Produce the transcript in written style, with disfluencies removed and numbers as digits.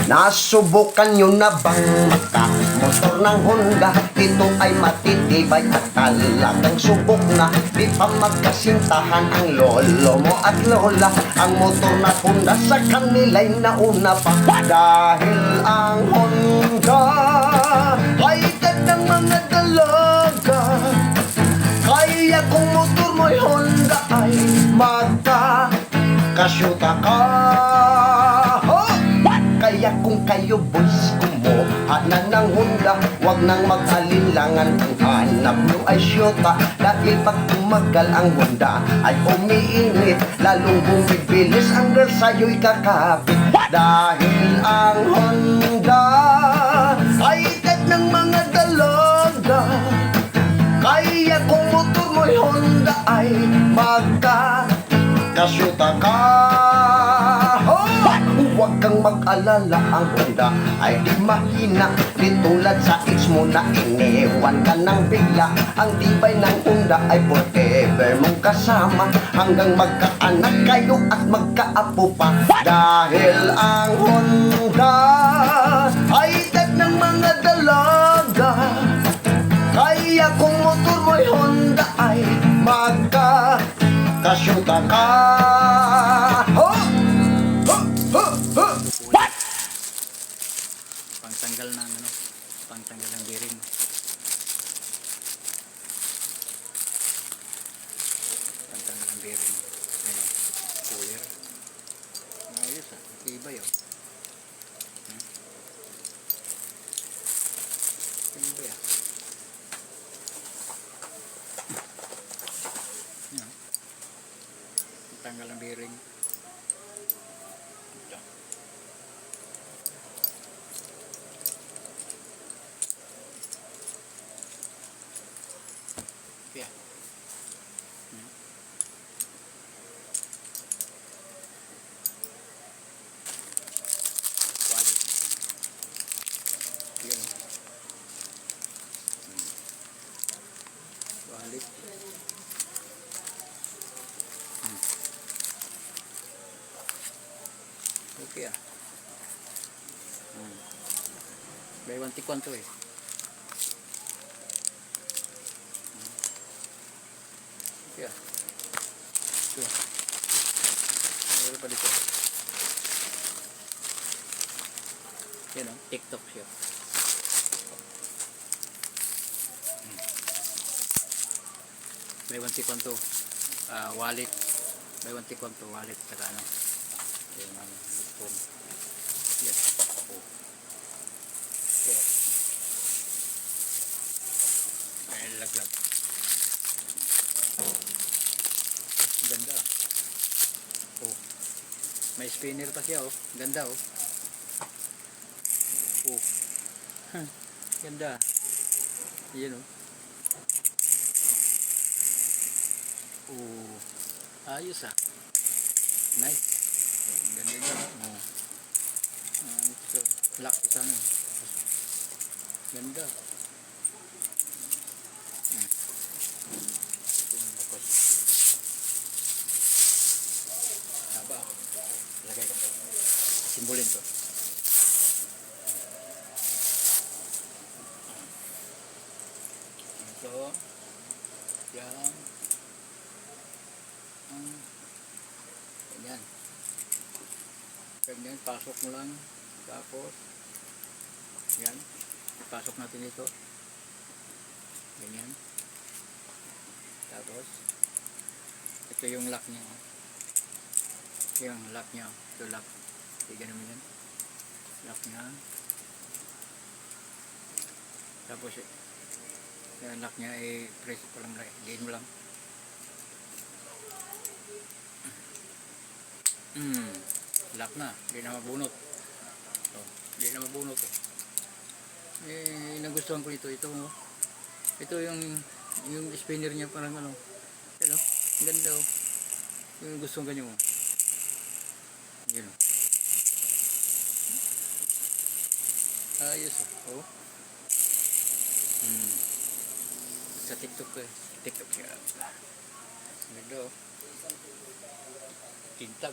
Nasubukan nyo na bang motor ng Honda? Ito ay matitibay at talagang subok na. Di pa magkasintahan ang lolo mo at lola. Ang motor na Honda sa kanila'y nauna pa. Dahil ang Honda ay edad ng mga dalaga. Kaya kung motor mo'y Honda ay magkakasyuta ka. Kaya kung kayo boys kumuha na ng Honda, wag nang mag-alinlangan kung hanap nyo ay syota. Dahil pag tumagal ang Honda ay umiinit, lalong bumibilis ang girl sa'yo'y kakapit. Dahil ang Honda ay edad ng mga dalaga. Kaya kung motor mo'y Honda ay magkakasyuta ka. Huwag kang mag-alala, ang Honda ay di mahina. Di tulad sa ex mo na iniwan ka ng bigla. Ang tibay ng Honda ay forever mong kasama, hanggang magkaanak kayo at magkaapo pa. Dahil ang Honda ay edad ng mga dalaga. Kaya kung motor mo'y Honda ay magkakasyuta ka. Pangtanggal ng pangtanggal ng bearing. Pangtanggal ng bearing. Ano, cooler. Ayos tibay Tibay Pangtanggal ng bearing. Yeah. Wallet. Yun. Wallet. Okay May 1 tikwan to Yeah. Ito. Meron pa dito. Yan TikTok siya. May 1 tikwan to. Wallet. May 1 tikwan to. Wallet. Saka Yan phone. Yan. Yeah. May laglag. Ganda. May spinner pa siya Ganda Ganda. Yan ayos Nice. Ganda niya. Ito. Lock ito Ganda. Lagay ko. Simbolin to. Ito. Yan. Ganyan. Ganyan. Pasok mo lang. Tapos. Yan. Pasok natin ito. Ganyan. Tapos. Ito yung lock niya. Yung lock niya. Ito lock. Ganun mo yan. Lock niya. Tapos yung lock niya press ko lang. Gain mo lang. Lock na. Hindi na mabunot. Hindi na mabunot. Nagustuhan ko ito. Ito yung spinner niya parang Yan ganda Yung gusto ganyan mo. Yun ayos sa TikTok TikTok siya. Ganda Tintag